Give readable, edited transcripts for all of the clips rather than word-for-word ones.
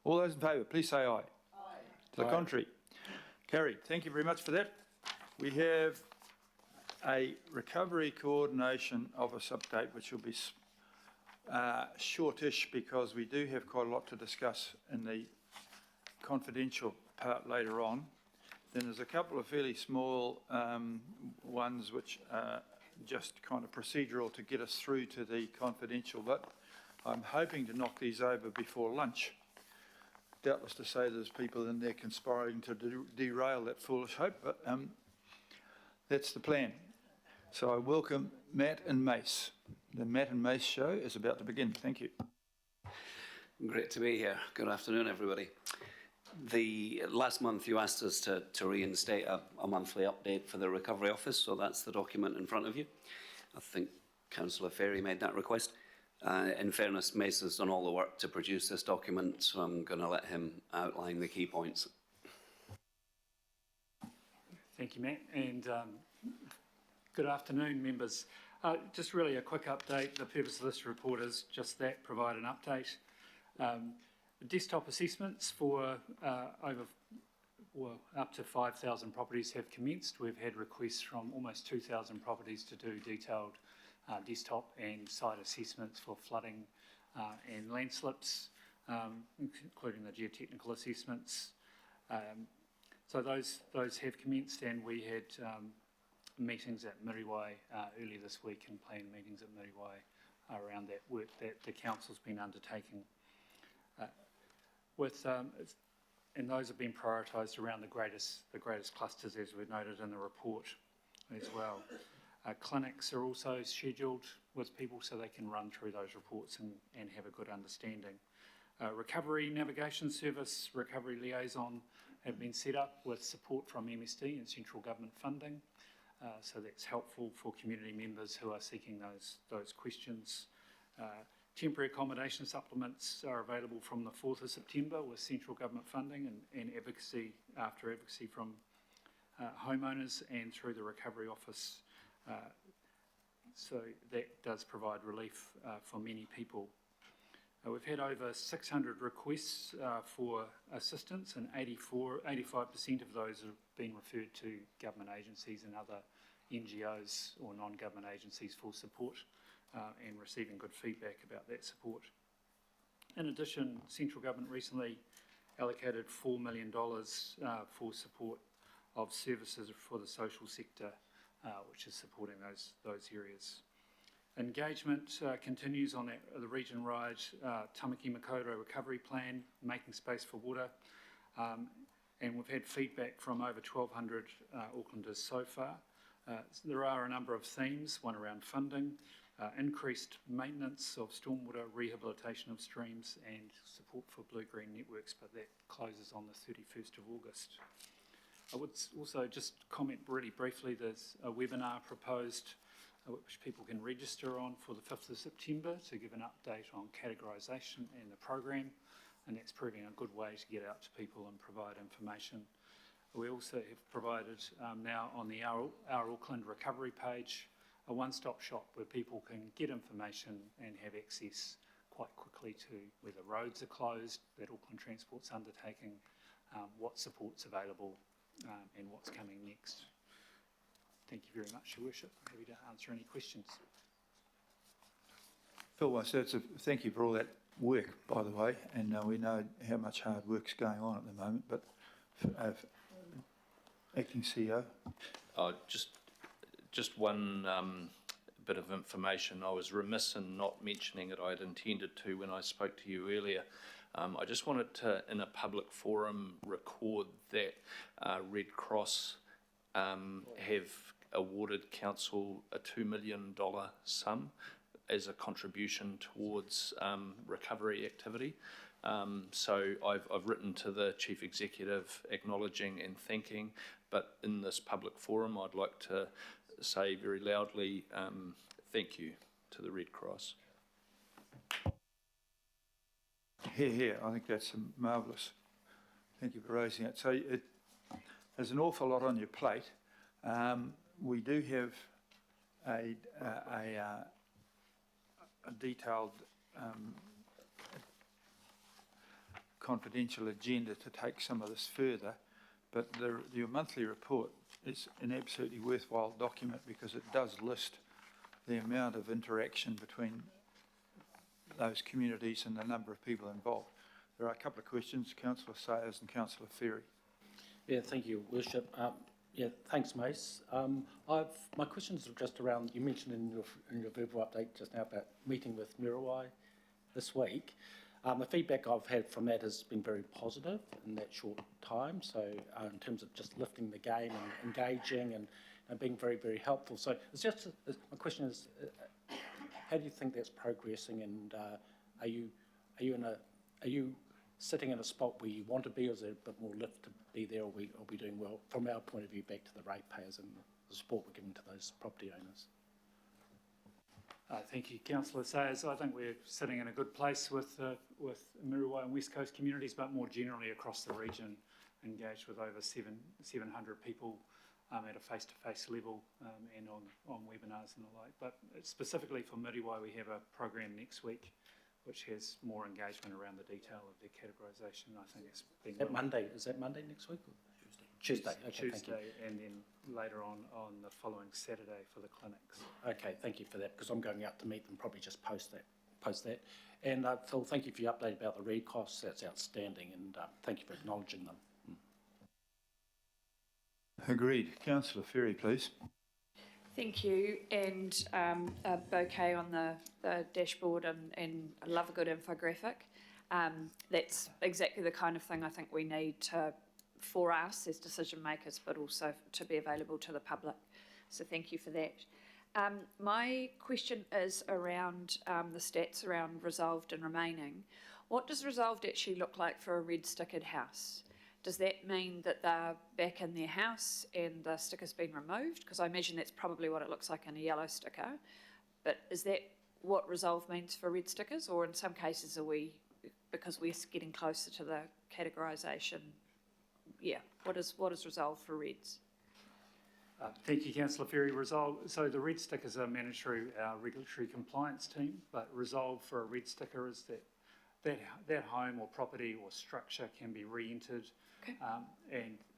All those in favour, please say aye. Aye. To the contrary, carried. Thank you very much for that. We have a recovery coordination office update, which will be shortish because we do have quite a lot to discuss in the confidential part later on. Then there's a couple of fairly small ones which are just kind of procedural to get us through to the confidential, but I'm hoping to knock these over before lunch. Doubtless to say there's people in there conspiring to derail that foolish hope, but that's the plan. So I welcome Matt and Mace. The Matt and Mace show is about to begin. Thank you. Great to be here. Good afternoon, everybody. Last month you asked us to reinstate a monthly update for the Recovery Office, so that's the document in front of you. I think Councillor Ferry made that request. In fairness, Mace has done all the work to produce this document, so I'm going to let him outline the key points. Thank you, Matt, and good afternoon, members. Just really a quick update. The purpose of this report is just that, provide an update. Desktop assessments for up to 5,000 properties have commenced. We've had requests from almost 2,000 properties to do detailed desktop and site assessments for flooding and landslips, including the geotechnical assessments. So those have commenced, and we had meetings at Miriwai earlier this week and planned meetings at Miriwai around that work that the council's been undertaking. And those have been prioritised around the greatest clusters, as we've noted in the report as well. Clinics are also scheduled with people so they can run through those reports and have a good understanding. Recovery Navigation Service, Recovery Liaison have been set up with support from MSD and central government funding. So that's helpful for community members who are seeking those questions. Temporary accommodation supplements are available from the 4th of September with central government funding and advocacy from homeowners and through the Recovery Office. So that does provide relief for many people. We've had over 600 requests for assistance, and 85% of those have been referred to government agencies and other NGOs or non-government agencies for support. And receiving good feedback about that support. In addition, central government recently allocated $4 million for support of services for the social sector, which is supporting those areas. Engagement continues on the region-wide Tamaki Makaurau recovery plan, making space for water, and we've had feedback from over 1,200 Aucklanders so far. There are a number of themes, one around funding, increased maintenance of stormwater, rehabilitation of streams and support for blue-green networks, but that closes on the 31st of August. I would also just comment really briefly, there's a webinar proposed which people can register on for the 5th of September to give an update on categorisation and the program, and that's proving a good way to get out to people and provide information. We also have provided now on the Our Auckland recovery page a one-stop shop where people can get information and have access quite quickly to whether roads are closed, that Auckland Transport's undertaking, what support's available and what's coming next. Thank you very much, Your Worship. I'm happy to answer any questions. Phil, so thank you for all that work, by the way, and we know how much hard work's going on at the moment, but Acting CEO. Just one bit of information. I was remiss in not mentioning it. I had intended to when I spoke to you earlier. I just wanted to, in a public forum, record that Red Cross have awarded Council a $2 million sum as a contribution towards recovery activity. So I've written to the Chief Executive acknowledging and thanking, but in this public forum I'd like to say very loudly thank you to the Red Cross. Here, I think that's marvellous. Thank you for raising it. So there's an awful lot on your plate. We do have a detailed confidential agenda to take some of this further, but your monthly report is an absolutely worthwhile document because it does list the amount of interaction between those communities and the number of people involved. There are a couple of questions, Councillor Sayers and Councillor Ferry. Yeah, thank you, Worship. Yeah, thanks, Mace. My questions are just around, you mentioned in your verbal update just now about meeting with Muriwai this week. The feedback I've had from that has been very positive in that short time. So in terms of just lifting the game and engaging and being very, very helpful. So it's just, my question is, how do you think that's progressing? And are you sitting in a spot where you want to be, or is there a bit more lift to be there? Or are we doing well from our point of view back to the ratepayers and the support we're giving to those property owners? Thank you, Councillor Sayers. I think we're sitting in a good place with Muriwai and West Coast communities, but more generally across the region, engaged with over 700 people at a face-to-face level and on webinars and the like. But specifically for Muriwai, we have a program next week which has more engagement around the detail of their categorisation. I think it's been... Is that Monday? Is that Monday next week? Or Tuesday. Okay, Tuesday, and then later on the following Saturday for the clinics. Okay, thank you for that, because I'm going out to meet them, probably just post that. And Phil, thank you for your update about the read costs. That's outstanding, and thank you for acknowledging them. Agreed. Councillor Ferry, please. Thank you, and a bouquet on the dashboard, and I love a good infographic. That's exactly the kind of thing I think we need for us as decision makers, but also to be available to the public. So thank you for that. My question is around the stats around resolved and remaining. What does resolved actually look like for a red stickered house? Does that mean that they're back in their house and the sticker's been removed? Because I imagine that's probably what it looks like in a yellow sticker. But is that what resolve means for red stickers? Or in some cases are we, because we're getting closer to the categorisation, yeah, what is resolve for reds? Thank you, Councillor Ferry. So the red stickers are managed through our regulatory compliance team, but resolve for a red sticker is that home or property or structure can be re-entered. Okay.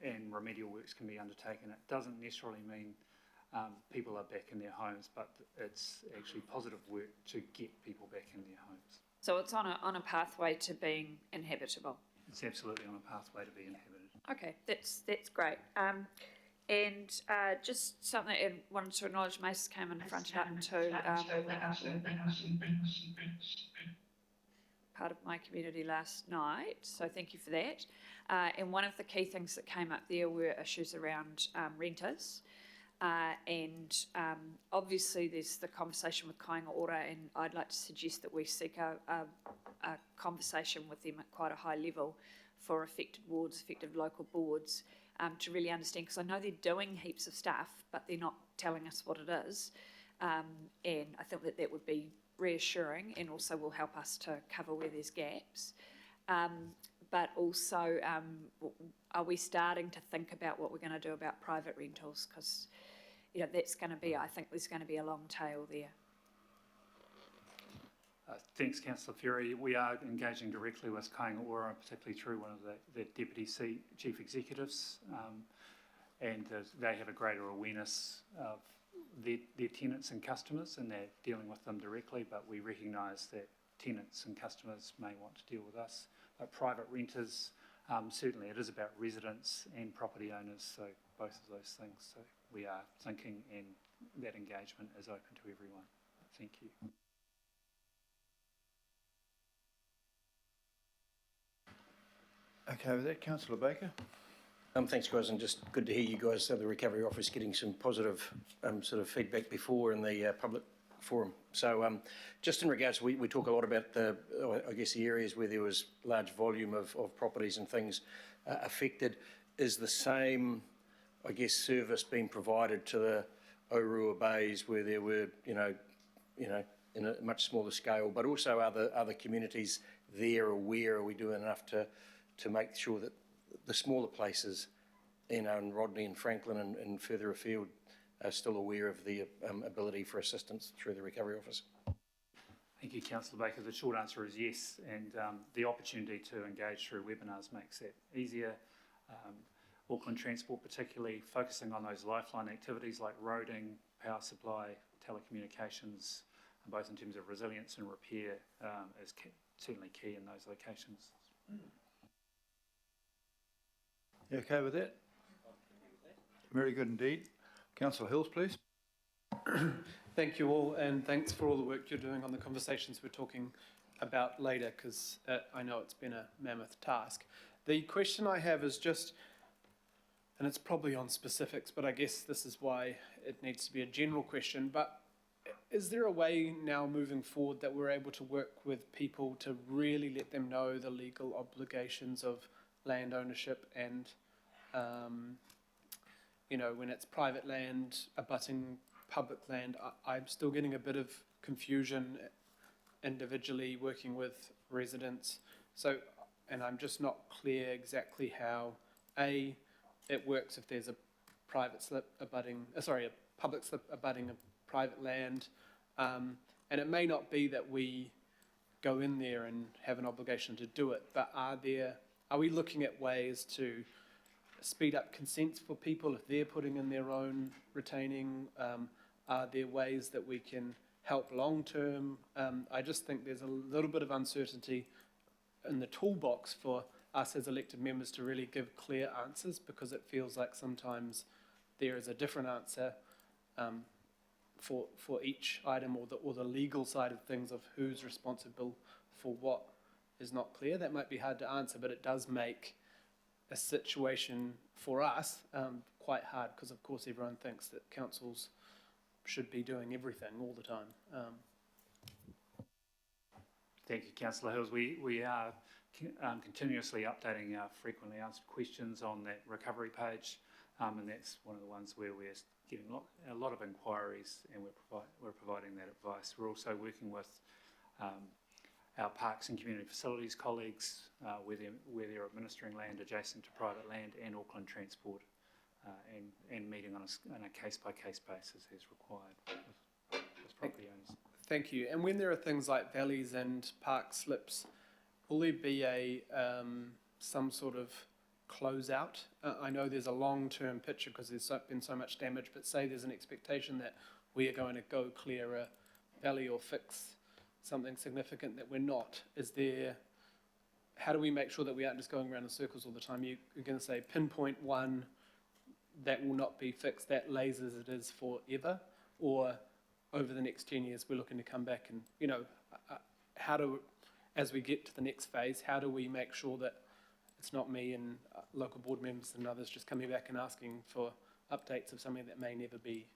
And remedial works can be undertaken. It doesn't necessarily mean people are back in their homes, but it's actually positive work to get people back in their homes. So it's on a pathway to being inhabitable. It's absolutely on a pathway to be inhabited. Okay, that's great. And just something I wanted to acknowledge, Mace came and fronted up to part of my community last night, so thank you for that. And one of the key things that came up there were issues around renters. And obviously there's the conversation with Kāinga Ora, and I'd like to suggest that we seek a conversation with them at quite a high level for affected wards, affected local boards, to really understand, because I know they're doing heaps of stuff, but they're not telling us what it is. And I think that would be reassuring and also will help us to cover where there's gaps. But also, are we starting to think about what we're going to do about private rentals? Because, you know, that's going to be, I think there's going to be a long tail there. Thanks, Councillor Ferry. We are engaging directly with Kāinga Ora, particularly through one of the Deputy Chief Executives, and they have a greater awareness of their tenants and customers, and they're dealing with them directly, but we recognise that tenants and customers may want to deal with us. But private renters, certainly it is about residents and property owners, so both of those things. So we are thinking, and that engagement is open to everyone. Thank you. Okay, with that, Councillor Baker. Thanks, guys, and just good to hear you guys, the Recovery Office, getting some positive sort of feedback before in the public forum. So just in regards, we talk a lot about the areas where there was large volume of properties and things affected. Is the same, service being provided to the Orua Bays where there were, in a much smaller scale, but also other communities there aware? Are we doing enough to make sure that the smaller places, in Rodney and Franklin and further afield, are still aware of the ability for assistance through the Recovery Office? Thank you, Councillor Baker. The short answer is yes, and the opportunity to engage through webinars makes that easier. Auckland Transport particularly focusing on those lifeline activities like roading, power supply, telecommunications, both in terms of resilience and repair, is certainly key in those locations. You okay with that? Very good indeed. Councillor Hills, please. Thank you all, and thanks for all the work you're doing on the conversations we're talking about later, because I know it's been a mammoth task. The question I have is just, and it's probably on specifics, but I guess this is why it needs to be a general question, but is there a way now moving forward that we're able to work with people to really let them know the legal obligations of land ownership and, you know, when it's private land abutting public land? I'm still getting a bit of confusion individually working with residents. So, and I'm just not clear exactly how, A, it works if there's a private slip abutting, a public slip abutting a private land. And it may not be that we go in there and have an obligation to do it, but are we looking at ways to speed up consents for people if they're putting in their own retaining? Are there ways that we can help long term? I just think there's a little bit of uncertainty in the toolbox for us as elected members to really give clear answers, because it feels like sometimes there is a different answer for each item, or the legal side of things of who's responsible for what is not clear. That might be hard to answer, but it does make a situation for us quite hard, because of course everyone thinks that councils should be doing everything all the time. Thank you, Councillor Hills. We are continuously updating our frequently answered questions on that recovery page, and that's one of the ones where we're getting a lot of inquiries, and we're providing that advice. We're also working with our parks and community facilities colleagues where they're administering land adjacent to private land, and Auckland Transport, and meeting on a case-by-case basis as required with property owners. Thank you. And when there are things like valleys and park slips, will there be some sort of closeout? I know there's a long-term picture because there's been so much damage, but say there's an expectation that we are going to go clear a valley or fix something significant that we're not. How do we make sure that we aren't just going around in circles all the time? You're going to say pinpoint one that will not be fixed, that lays as it is forever, or over the next 10 years we're looking to come back and, you know, as we get to the next phase, how do we make sure that it's not me and local board members and others just coming back and asking for updates of something that may never be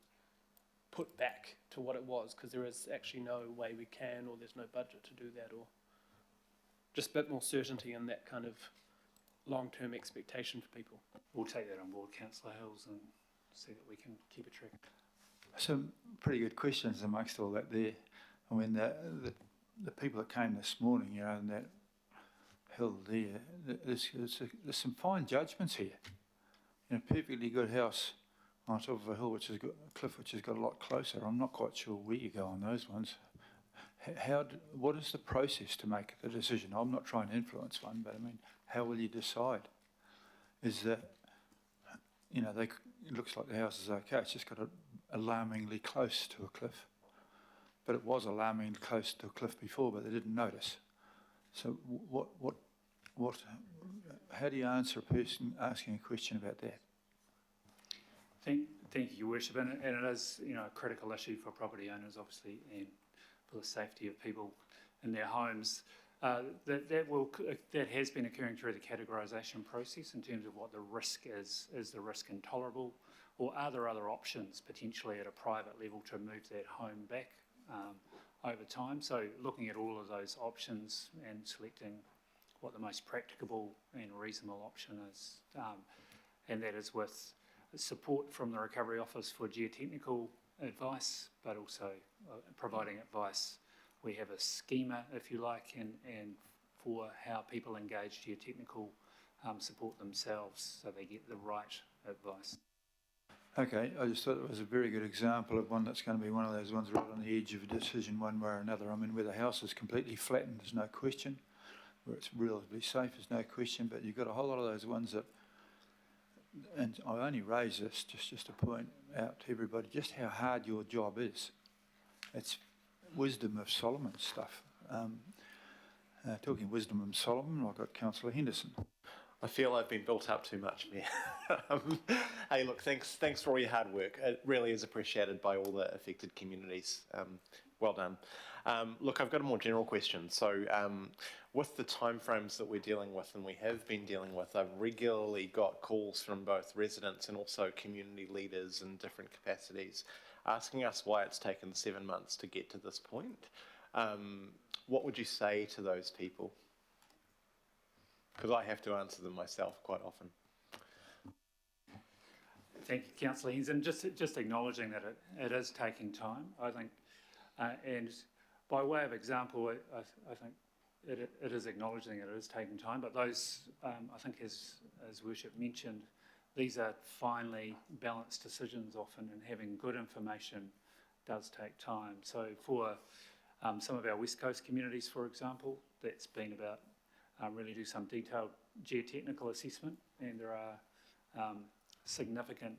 put back to what it was, because there is actually no way we can, or there's no budget to do that, or just a bit more certainty in that kind of long-term expectation for people. We'll take that on board, Councillor Hills, and see that we can keep a track. Some pretty good questions amongst all that there. I mean, the people that came this morning, you know, in that hill there, there's some fine judgments here. You know, perfectly good house on top of a hill which has got a cliff which has got a lot closer. I'm not quite sure where you go on those ones. What is the process to make the decision? I'm not trying to influence one, but I mean, how will you decide? Is that, you know, it looks like the house is okay, it's just got alarmingly close to a cliff. But it was alarmingly close to a cliff before, but they didn't notice. So how do you answer a person asking a question about that? Thank you, Your Worship, and it is, you know, a critical issue for property owners, obviously, and for the safety of people in their homes. That has been occurring through the categorisation process in terms of what the risk is. Is the risk intolerable, or are there other options potentially at a private level to move that home back over time? So looking at all of those options and selecting what the most practicable and reasonable option is, and that is with support from the Recovery Office for geotechnical advice, but also providing advice. We have a schema, if you like, and for how people engage geotechnical support themselves, so they get the right advice. Okay, I just thought it was a very good example of one that's going to be one of those ones right on the edge of a decision one way or another. I mean, where the house is completely flattened, there's no question. Where it's relatively safe, there's no question. But you've got a whole lot of those ones that, and I only raise this just to point out to everybody just how hard your job is. It's wisdom of Solomon stuff. Talking wisdom of Solomon, I've got Councillor Henderson. I feel I've been built up too much, Mayor. Hey, look, thanks for all your hard work. It really is appreciated by all the affected communities. Well done. Look, I've got a more general question. So, with the timeframes that we're dealing with and we have been dealing with, I've regularly got calls from both residents and also community leaders in different capacities asking us why it's taken 7 months to get to this point. What would you say to those people? Because I have to answer them myself quite often. Thank you, Councillor Henson. Just acknowledging that it is taking time, I think, and by way of example, I think it is acknowledging that it is taking time, but those, I think as Worship mentioned, these are finely balanced decisions often, and having good information does take time. So for some of our West Coast communities, for example, that's been about really do some detailed geotechnical assessment, and there are significant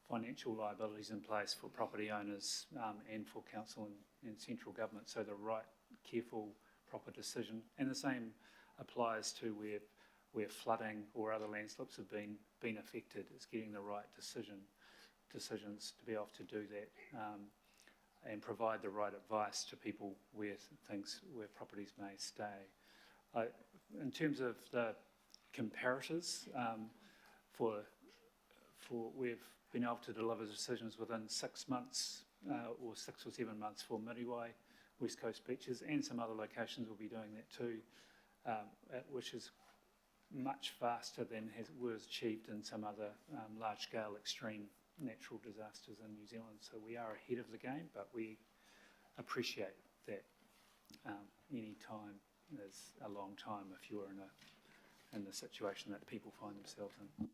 financial liabilities in place for property owners and for council and central government. So the right, careful, proper decision, and the same applies to where flooding or other landslips have been affected. Is getting the right decisions to be able to do that and provide the right advice to people where properties may stay. In terms of the comparators, we've been able to deliver decisions within 6 months or 6 or 7 months for Miriwai, West Coast beaches, and some other locations will be doing that too, which is much faster than was achieved in some other large-scale extreme natural disasters in New Zealand. So we are ahead of the game, but we appreciate that any time is a long time if you're in the situation that people find themselves in.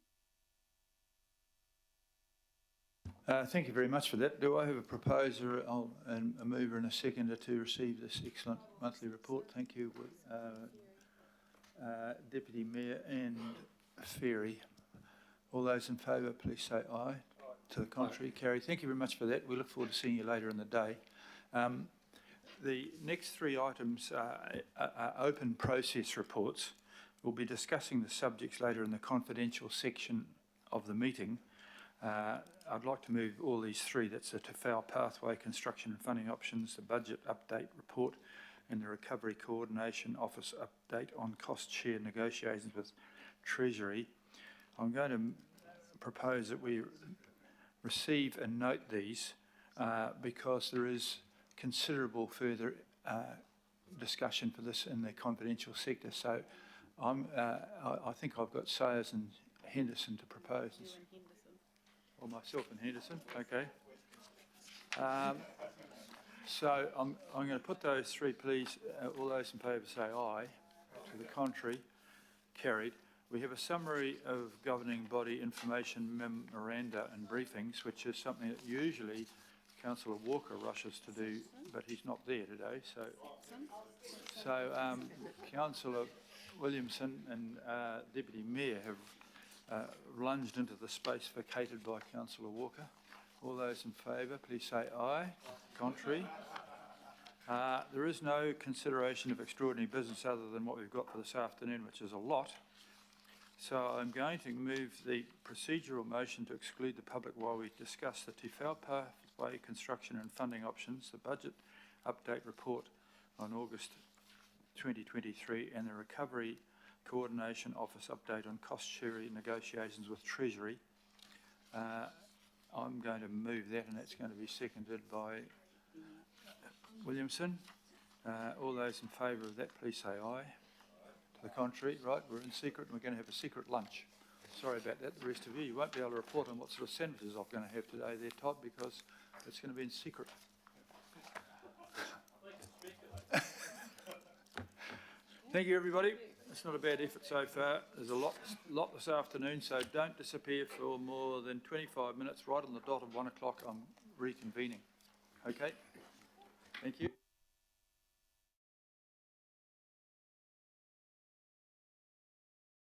Thank you very much for that. Do I have a proposer and a mover and a seconder to receive this excellent monthly report? Thank you, Deputy Mayor and Ferry. All those in favour, please say aye. To the contrary, carry. Thank you very much for that. We look forward to seeing you later in the day. The next 3 items are open process reports. We'll be discussing the subjects later in the confidential section of the meeting. I'd like to move all these 3. That's the Te Whao Pathway Construction and Funding Options, the Budget Update Report, and the Recovery Coordination Office Update on Cost Share Negotiations with Treasury. I'm going to propose that we receive and note these because there is considerable further discussion for this in the confidential sector. So I think I've got Sayers and Henderson to propose this. Or myself and Henderson, okay. So I'm going to put those 3, please. All those in favour say aye. To the contrary, carried. We have a summary of governing body information memoranda and briefings, which is something that usually Councillor Walker rushes to do, but he's not there today. So Councillor Williamson and Deputy Mayor have lunged into the space vacated by Councillor Walker. All those in favour, please say aye. Contrary. There is no consideration of extraordinary business other than what we've got for this afternoon, which is a lot. So I'm going to move the procedural motion to exclude the public while we discuss the Te Whao Pathway Construction and Funding Options, the Budget Update Report on August 2023, and the Recovery Coordination Office Update on Cost Sharing Negotiations with Treasury. I'm going to move that, and that's going to be seconded by Williamson. All those in favour of that, please say aye. To the contrary, right, we're in secret and we're going to have a secret lunch. Sorry about that, the rest of you. You won't be able to report on what sort of sandwiches I'm going to have today there, Todd, because it's going to be in secret. Thank you, everybody. it's not a bad effort so far. There's a lot this afternoon, so don't disappear for more than 25 minutes. Right on the dot of 1 o'clock, I'm reconvening. Okay? Thank you.